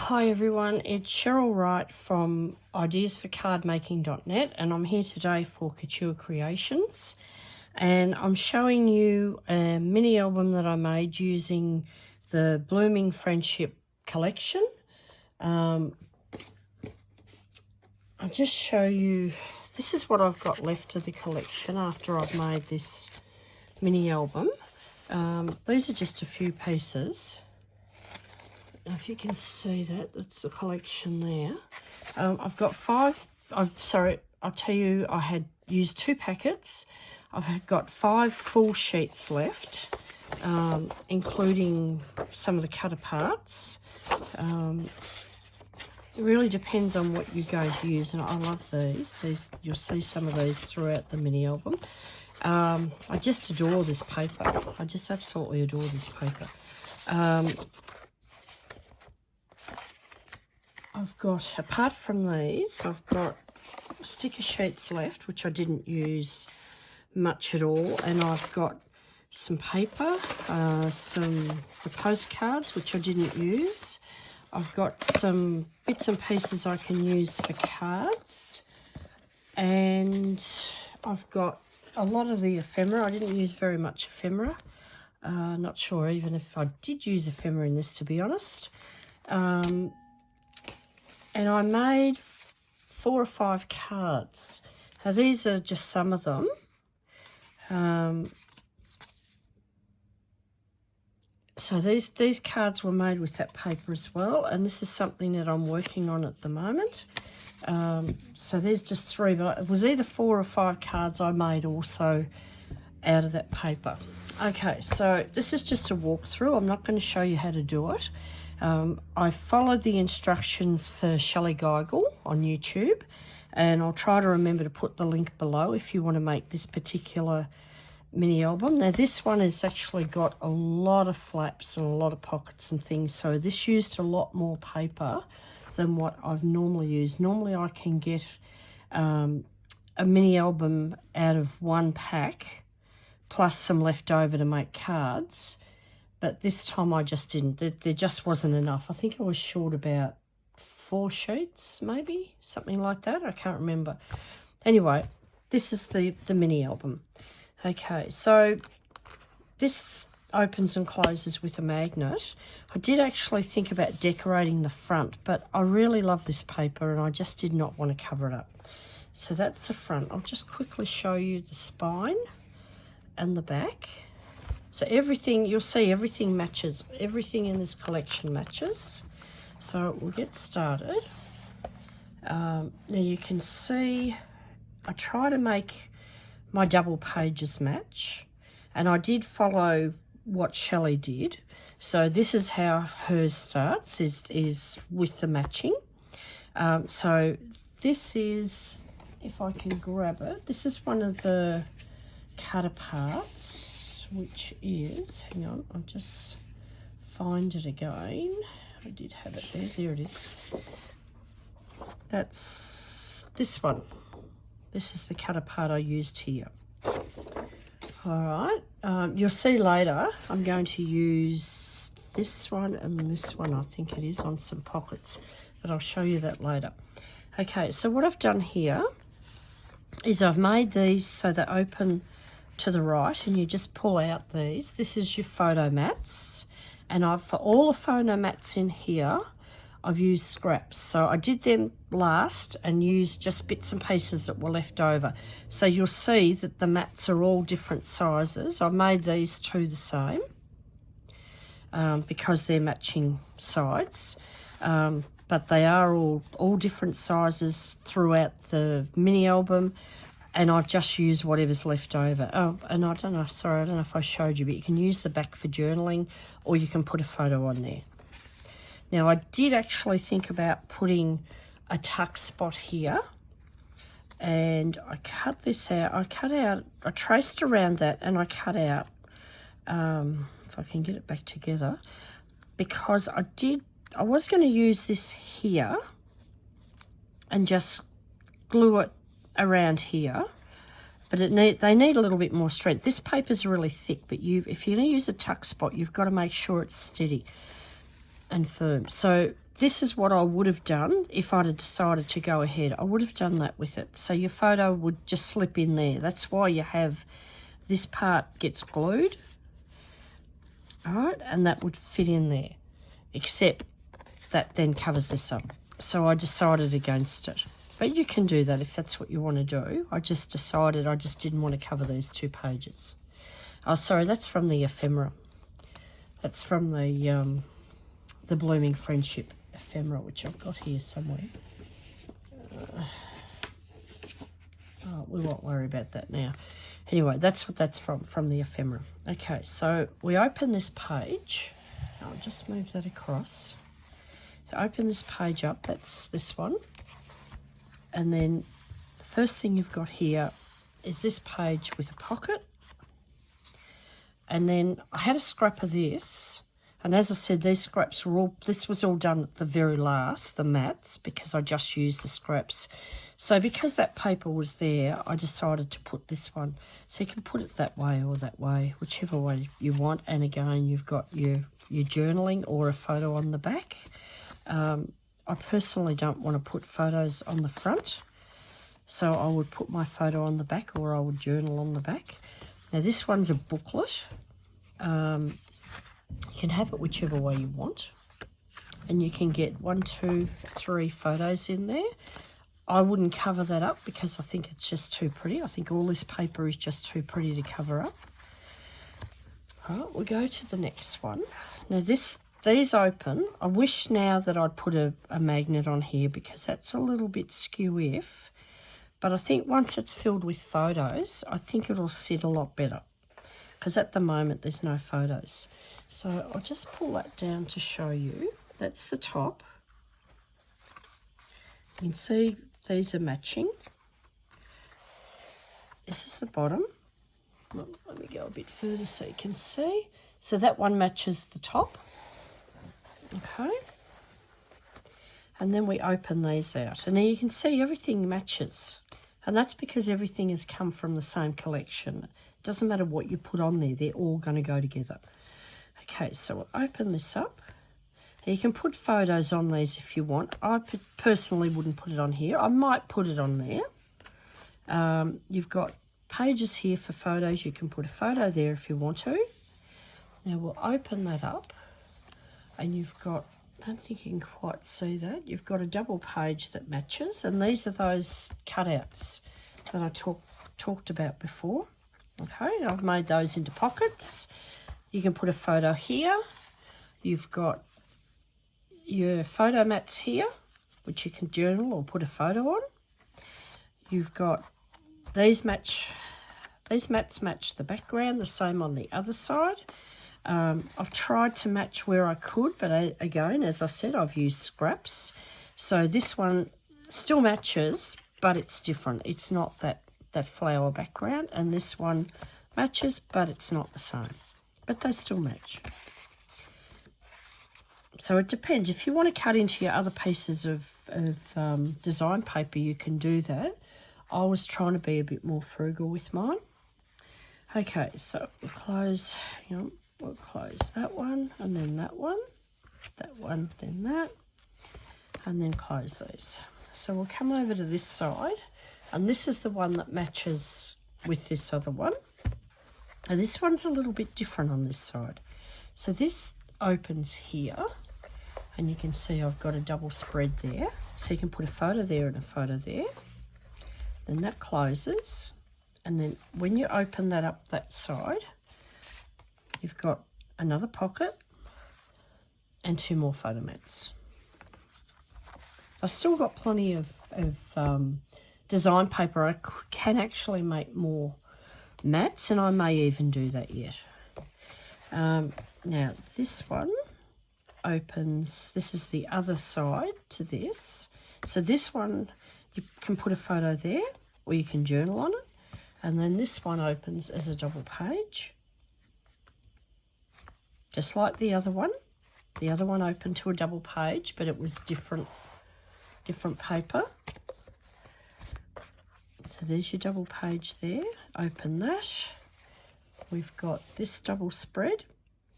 Hi everyone, it's Cheryl Wright from ideasforcardmaking.net and I'm here today for Couture Creations, and I'm showing you a mini album that I made using the Blooming Friendship collection. I'll just show you, this is what I've got left of the collection after I've made this mini album. These are just a few pieces. If you can see that, that's the collection there. I've got I'll tell you, I had used 2 packets. I've got 5 full sheets left, including some of the cut aparts. It really depends on what you're going to use, and I love these. You'll see some of these throughout the mini album. I just adore this paper. I just absolutely adore this paper. I've got, apart from these, I've got sticker sheets left, which I didn't use much at all, and I've got some paper, some postcards, which I didn't use. I've got some bits and pieces I can use for cards, and I've got a lot of the ephemera. I didn't use very much ephemera. Not sure even if I did use ephemera in this, to be honest. And I made 4 or 5 cards. Now these are just some of them. So these cards were made with that paper as well, and this is something that I'm working on at the moment. So there's just 3, but it was either 4 or 5 cards I made also out of that paper. Okay, so this is just a walkthrough. I'm not going to show you how to do it. I followed the instructions for Shellie Geigle on YouTube, and I'll try to remember to put the link below if you want to make this particular mini album. Now this one has actually got a lot of flaps and a lot of pockets and things, so this used a lot more paper than what I've normally used. Normally I can get a mini album out of 1 pack plus some left over to make cards. But this time I just didn't. There just wasn't enough. I think I was short about 4 sheets, maybe, something like that. I can't remember. Anyway, this is the mini album. Okay, so this opens and closes with a magnet. I did actually think about decorating the front, but I really love this paper and I just did not want to cover it up. So that's the front. I'll just quickly show you the spine and the back. So everything, you'll see everything matches. Everything in this collection matches. So we'll get started. Now you can see I try to make my double pages match, and I did follow what Shellie did. So this is how hers starts, is with the matching. So this is, if I can grab it, this is one of the cut aparts, which is, hang on, I'll just find it again. I did have it there it is. That's this one. This is the cut apart I used here. All right, you'll see later I'm going to use this one and this one, I think it is, on some pockets, but I'll show you that later. Okay, so what I've done here is I've made these so they open to the right, and you just pull out these. This is your photo mats, and for all the photo mats in here I've used scraps. So I did them last and used just bits and pieces that were left over. So you'll see that the mats are all different sizes. I made these 2 the same because they're matching sides, but they are all different sizes throughout the mini album. And I've just used whatever's left over. Oh, and I don't know, sorry, I don't know if I showed you, but you can use the back for journaling, or you can put a photo on there. Now, I did actually think about putting a tuck spot here, and I cut this out. I traced around that, and I cut out, if I can get it back together, because I was going to use this here and just glue it around here, but they need a little bit more strength. This paper's really thick, but if you're going to use a tuck spot, you've got to make sure it's steady. and firm. So this is what I would have done if I'd have decided to go ahead. I would have done that with it. So your photo would just slip in there. That's why you have this part gets glued. All right, and that would fit in there, except that then covers this up. So I decided against it. But you can do that if that's what you want to do. I just decided I just didn't want to cover these 2 pages. Oh, sorry, that's from the ephemera. That's from the Blooming Friendship ephemera, which I've got here somewhere. Oh, we won't worry about that now. Anyway, that's what that's from the ephemera. Okay, so we open this page. I'll just move that across. So open this page up, that's this one. And then the first thing you've got here is this page with a pocket. And then I had a scrap of this. And as I said, these scraps were all, this was all done at the very last, the mats, because I just used the scraps. So because that paper was there, I decided to put this one. So you can put it that way or that way, whichever way you want. And again, you've got your journaling or a photo on the back. I personally don't want to put photos on the front. So I would put my photo on the back, or I would journal on the back. Now this one's a booklet. You can have it whichever way you want, and you can get 1, 2, 3 photos in there. I wouldn't cover that up because I think it's just too pretty. I think all this paper is just too pretty to cover up. All right, we'll go to the next one. Now these open. I wish now that I'd put a magnet on here because that's a little bit skew-if, but I think once it's filled with photos, I think it'll sit a lot better, because at the moment there's no photos. So I'll just pull that down to show you. That's the top. You can see these are matching. This is the bottom. Let me go a bit further so you can see. So that one matches the top. Okay. And then we open these out. And now you can see everything matches. And that's because everything has come from the same collection. It doesn't matter what you put on there, they're all going to go together. Okay, so we'll open this up. Now you can put photos on these if you want. I personally wouldn't put it on here. I might put it on there. You've got pages here for photos. You can put a photo there if you want to. Now we'll open that up, and you've got, I don't think you can quite see that, you've got a double page that matches, and these are those cutouts that I talked about before. Okay, I've made those into pockets. You can put a photo here. You've got your photo mats here, which you can journal or put a photo on. You've got these mats match the background, the same on the other side. I've tried to match where I could, but again, as I said, I've used scraps. So this one still matches, but it's different. It's not that flower background, and this one matches, but it's not the same. But they still match. So it depends. If you want to cut into your other pieces of design paper, you can do that. I was trying to be a bit more frugal with mine. Okay, so we'll close, we'll close that one, and then that one, then that, and then close these. So we'll come over to this side, and this is the one that matches with this other one. And this one's a little bit different on this side. So this opens here, and you can see I've got a double spread there. So you can put a photo there and a photo there. Then that closes. And then when you open that up that side, you've got another pocket and 2 more photo mats. I've still got plenty of design paper. I can actually make more mats, and I may even do that yet. Now this one opens, this is the other side to this. So this one, you can put a photo there, or you can journal on it. And then this one opens as a double page, just like the other one. The other one opened to a double page, but it was different paper. So there's your double page there. Open that. We've got this double spread.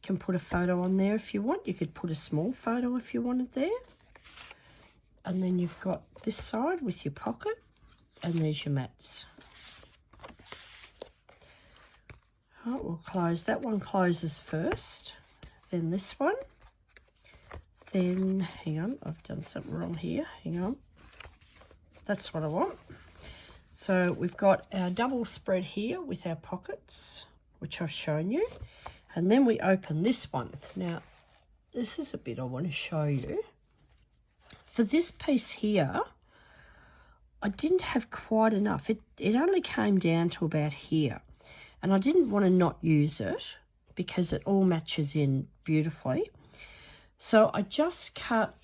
can put a photo on there if you want. You could put a small photo if you wanted there. And then you've got this side with your pocket, and there's your mats. Oh, we'll close. That one closes first, then this one. Then, hang on, I've done something wrong here. Hang on. That's what I want. So we've got our double spread here with our pockets, which I've shown you. And then we open this one. Now, this is a bit I want to show you. For this piece here, I didn't have quite enough. It only came down to about here. And I didn't want to not use it because it all matches in beautifully. So I just cut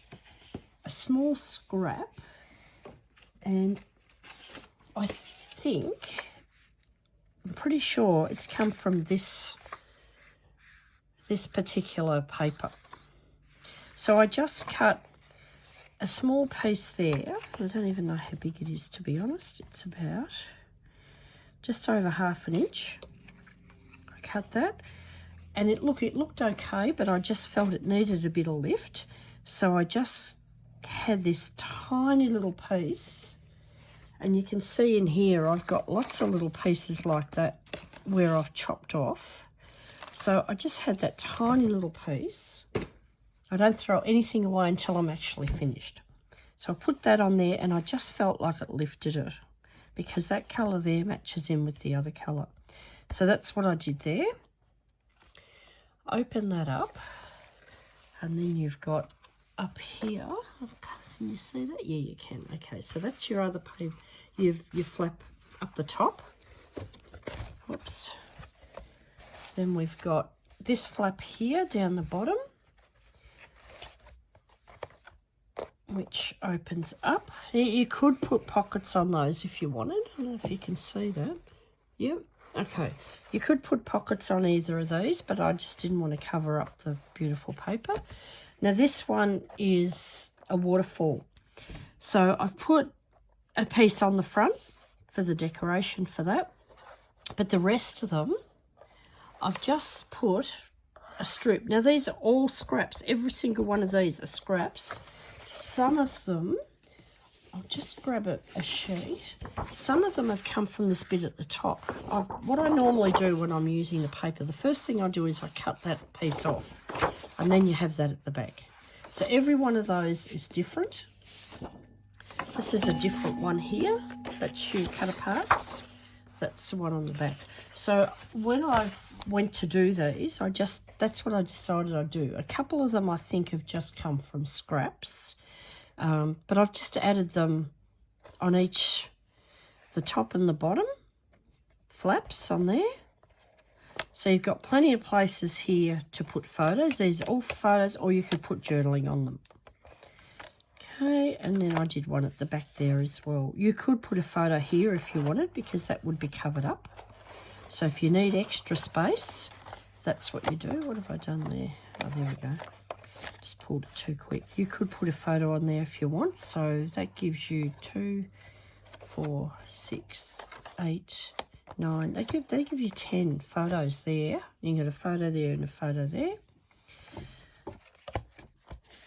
a small scrap, and I think, I'm pretty sure it's come from this particular paper. So I just cut a small piece there. I don't even know how big it is, to be honest. It's about just over 1/2 inch. I cut that. And it looked okay, but I just felt it needed a bit of lift. So I just had this tiny little piece. And you can see in here, I've got lots of little pieces like that where I've chopped off. So I just had that tiny little piece. I don't throw anything away until I'm actually finished. So I put that on there, and I just felt like it lifted it because that colour there matches in with the other colour. So that's what I did there. Open that up, and then you've got up here, can you see that? Yeah, you can. Okay, so that's your other paper, your flap up the top. Whoops. Then we've got this flap here down the bottom, which opens up. You could put pockets on those if you wanted. I don't know if you can see that. Yep. Okay, you could put pockets on either of these, but I just didn't want to cover up the beautiful paper. Now this one is a waterfall. So I've put a piece on the front for the decoration for that, but the rest of them, I've just put a strip. Now these are all scraps. Every single one of these are scraps. Some of them, I'll just grab a sheet. Some of them have come from this bit at the top. What I normally do when I'm using the paper, the first thing I do is I cut that piece off, and then you have that at the back. So every one of those is different. This is a different one here that shoe cut apart. That's the one on the back. So when I went to do these, that's what I decided I'd do. A couple of them I think have just come from scraps. But I've just added them on each, the top and the bottom flaps on there. So you've got plenty of places here to put photos. These are all photos, or you could put journaling on them. Okay, and then I did one at the back there as well. You could put a photo here if you wanted, because that would be covered up. So if you need extra space, that's what you do. What have I done there? Oh, there we go. Just pulled it too quick. You could put a photo on there if you want. So that gives you 2, 4, 6, 8, 9. They give you 10 photos there. You got a photo there and a photo there.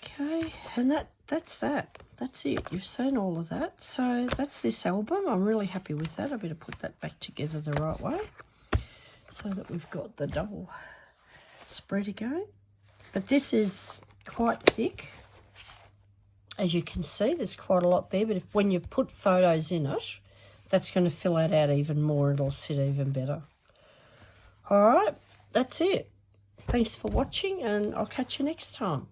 Okay, and that's that. That's it. You've seen all of that. So that's this album. I'm really happy with that. I better put that back together the right way so that we've got the double spread again. But this is quite thick. As you can see, there's quite a lot there, but when you put photos in it, that's going to fill it out even more. It'll sit even better. All right, that's it. Thanks for watching, and I'll catch you next time.